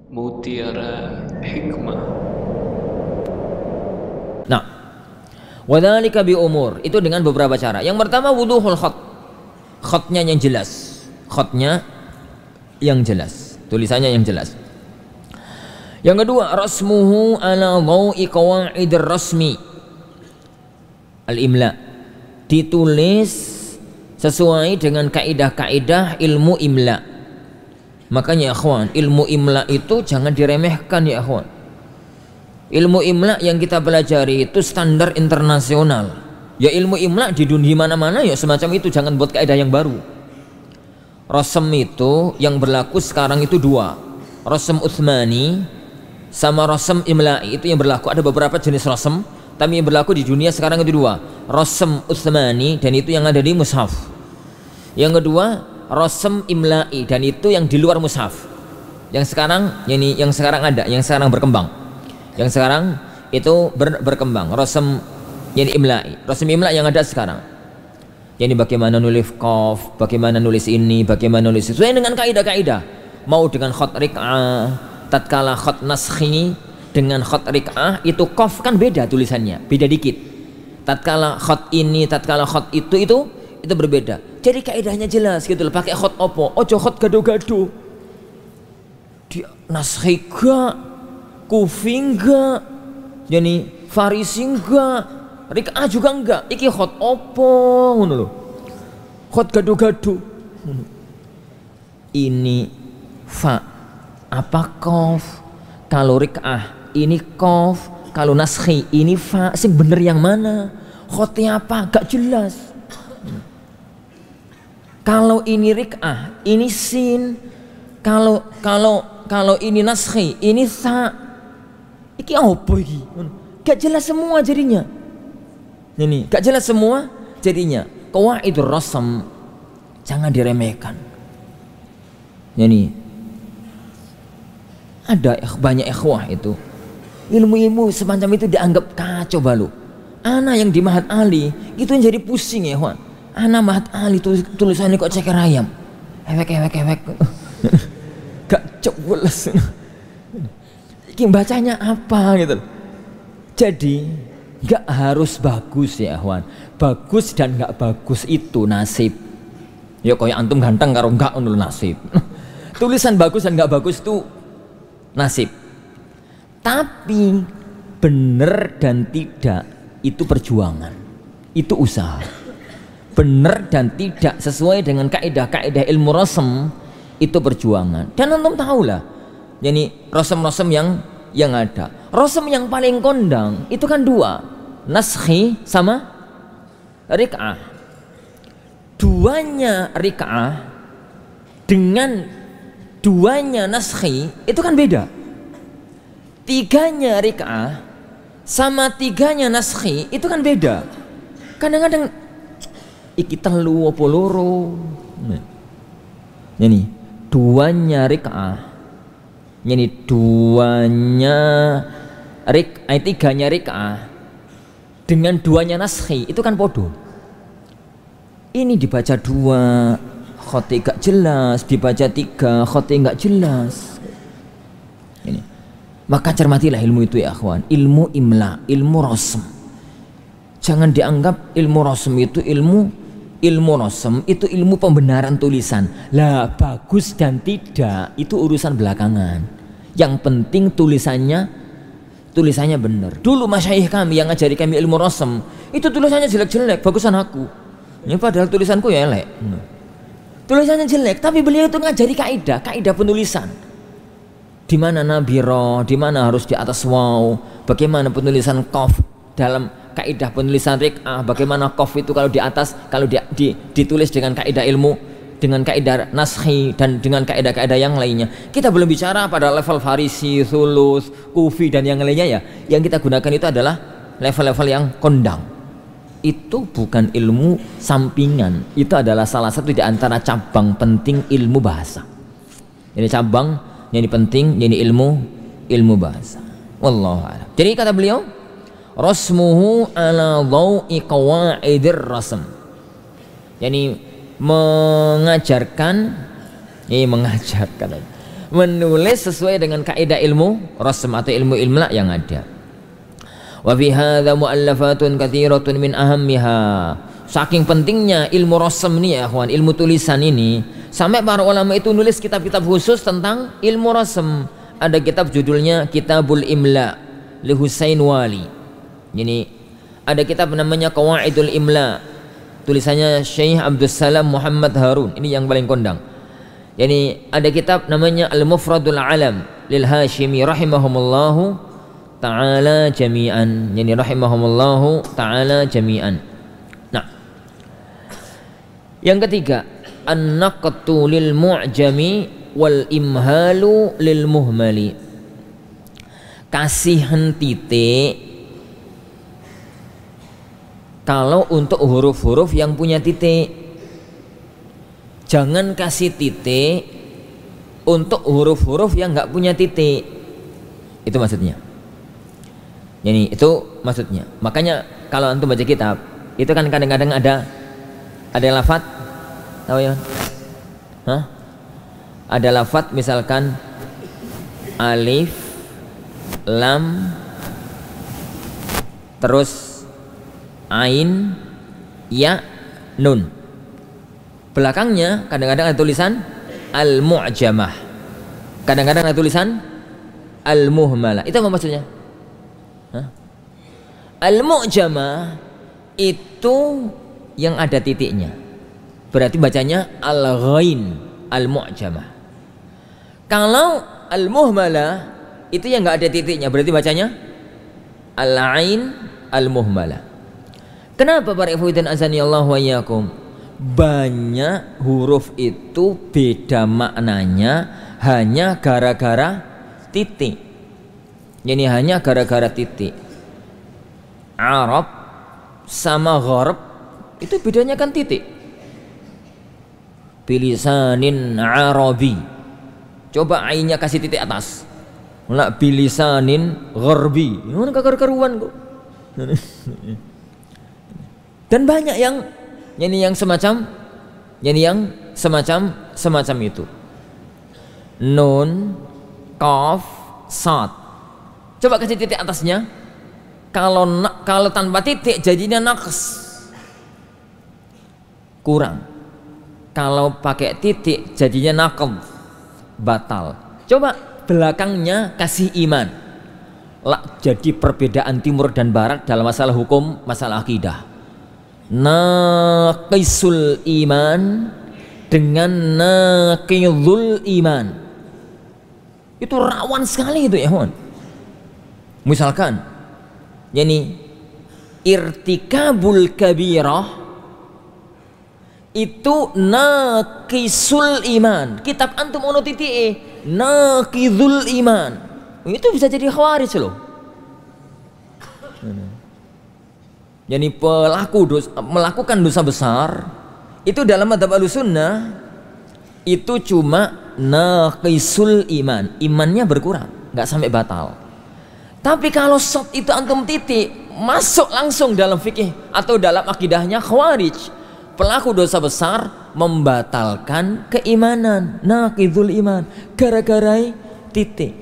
mutiara hikmah. Nah, wadzalika bi umur, itu dengan beberapa cara. Yang pertama wuduhul khat, khatnya yang jelas, khatnya yang jelas, tulisannya yang jelas. Yang kedua rasmuhu ala dhawi qawaidir rasmi, al-imla, ditulis sesuai dengan kaidah-kaidah ilmu imla. Makanya ikhwan, ilmu imla itu jangan diremehkan ya ikhwan. Ilmu imla yang kita pelajari itu standar internasional. Ya ilmu imla di dunia mana-mana ya semacam itu, jangan buat kaidah yang baru. Rasm itu yang berlaku sekarang itu dua, rasm Utsmani sama rasm imla'i, itu yang berlaku. Ada beberapa jenis rasm, tapi yang berlaku di dunia sekarang itu dua, rasm Utsmani dan itu yang ada di mushaf. Yang kedua rasm imla'i dan itu yang di luar mushaf. Yang sekarang ini yang sekarang ada, yang sekarang berkembang. Yang sekarang itu berkembang rasm yani imla'i, rasm imla' yang ada sekarang. Yani bagaimana nulis qaf, bagaimana nulis ini, bagaimana nulis sesuai dengan kaidah-kaidah. Mau dengan khat riq'ah, tatkala khat naskhi dengan khat riq'ah itu qaf kan beda tulisannya, beda dikit. Tatkala khat ini, tatkala khat itu berbeda. Jadi kaidahnya jelas gitu loh. Pakai khat opo, ojo khat gado-gado. Dia naskhi gak, kufi enggak, yani farisi enggak, riq'ah juga enggak. Iki khat opo ngono lho. Khat gado-gado. Ini fa apa qaf. Kalau riq'ah ini qaf, kalau naskhi ini fa. Sing bener yang mana? Khatnya apa? Gak jelas. Kalau ini riq'ah, ini sin. Kalau ini naskhi, ini sa. Iki apa iki? Gak jelas semua jadinya. Ini gak jelas semua jadinya. Qawaidur rasm jangan diremehkan. Ini ada banyak ikhwah itu ilmu-ilmu semacam itu dianggap kacau balau. Ana yang di Mahat Ali itu yang jadi pusing ya ikhwan. Ana Mahat Ali tulisannya kok ceker ayam. Ewek. Gak jelas. Ini bacanya apa gitu. Jadi gak harus bagus ya ikhwan. Bagus dan gak bagus itu nasib. Ya kayak antum ganteng karo enggak ngono nasib. Tulisan bagus dan gak bagus itu nasib. Tapi benar dan tidak itu perjuangan, itu usaha. Benar dan tidak sesuai dengan kaidah-kaidah ilmu rasm itu perjuangan. Dan antum tahu lah, jadi rasm-rasm yang ada. Rasm yang paling kondang itu kan dua, naskhi sama riq'ah. Duanya riq'ah dengan duanya naskhi itu kan beda. Tiganya riq'ah sama tiganya naskhi itu kan beda. Kadang-kadang iki telu apa loro. Ini duanya riq'ah. Ini duanya tiganya riq'ah dengan duanya naskhi itu kan podo. Ini dibaca dua, khotnya gak jelas, dibaca tiga, khotnya gak jelas. Ini. Maka cermatilah ilmu itu ya akhwan. Ilmu imla, ilmu rasm. Jangan dianggap ilmu rasm itu ilmu rasm itu ilmu pembenaran tulisan. Lah bagus dan tidak itu urusan belakangan. Yang penting tulisannya benar. Dulu masyayikh kami yang ngajari kami ilmu rasm itu tulisannya jelek-jelek, bagusan aku. Ini padahal tulisanku ya elek. Tulisannya jelek, tapi beliau itu ngajari kaidah penulisan. Di mana nabiro, di mana harus di atas waw, bagaimana penulisan qaf dalam kaidah penulisan riq'ah, bagaimana qaf itu kalau di atas, kalau ditulis dengan kaidah ilmu, dengan kaidah naskhi dan dengan kaidah-kaidah yang lainnya. Kita belum bicara pada level farisi, sulus, kufi dan yang lainnya ya. Yang kita gunakan itu adalah level-level yang kondang. Itu bukan ilmu sampingan, itu adalah salah satu di antara cabang penting ilmu bahasa. Ini cabang yang penting, jadi ilmu bahasa. Wallahu a'lam. Jadi kata beliau, rasmuhu ala dhawi qawaidir rasm. Yani mengajarkan menulis sesuai dengan kaidah ilmu rasm atau ilmu imla yang ada. Wa fi hadza muallafatun katsiratun min ahammiha. Saking pentingnya ilmu rasm ini ya ikhwan, ilmu tulisan ini, sampai para ulama itu nulis kitab-kitab khusus tentang ilmu rasm. Ada kitab judulnya Kitabul Imla li Husain Wali. Ini ada kitab namanya Qawaidul Imla, tulisannya Syekh Abdus Salam Muhammad Harun, ini yang paling kondang. Yani ada kitab namanya Al-Mufradul Alam lil Hashimi rahimahumullahu ta'ala jami'an. Yani rahimahumullahu ta'ala jami'an. Nah, yang ketiga, an-naqtu lil mu'jami wal imhalu lil muhmali. Kasihan titik kalau untuk huruf-huruf yang punya titik. Jangan kasih titik untuk huruf-huruf yang nggak punya titik. Itu maksudnya. Jadi itu maksudnya. Makanya kalau antum baca kitab, itu kan kadang-kadang ada lafadz, tahu ya? Hah? Ada lafadz misalkan alif, lam, terus ain, ya, nun. Belakangnya kadang-kadang ada tulisan al-mu'jamah, kadang-kadang ada tulisan al-muhmalah. Itu apa maksudnya? Al-mu'jamah itu yang ada titiknya, berarti bacanya al-ghain, al-mu'jamah. Kalau al-muhmalah itu yang nggak ada titiknya, berarti bacanya al-ain, al-muhmalah. Kenapa para ikhwan azani Allah wa iyyakum? Banyak huruf itu beda maknanya hanya gara-gara titik. Jadi hanya gara-gara titik. Arab sama gharb itu bedanya kan titik. Bilisanin Arabi, coba ainnya kasih titik atas. Mulak bilisanin gharbi, mana karuan kok. Dan banyak yang semacam itu. Nun, qaf, sad. Coba kasih titik atasnya. Kalau tanpa titik jadinya naqs, kurang. Kalau pakai titik jadinya naqd, batal. Coba belakangnya kasih iman. Jadi perbedaan timur dan barat dalam masalah hukum, masalah akidah. Naqisul iman dengan naqidul iman itu rawan sekali itu ya kawan. Misalkan yani irtikabul kabirah itu naqisul iman, kitab antum ono titik naqidul iman, itu bisa jadi khawarij loh. Yani melakukan dosa besar itu dalam madzhab Ahlussunnah itu cuma naqisul iman, imannya berkurang, nggak sampai batal. Tapi kalau shot itu antum titik, masuk langsung dalam fikih atau dalam akidahnya khawarij, pelaku dosa besar membatalkan keimanan, naqidul iman, gara-gara titik.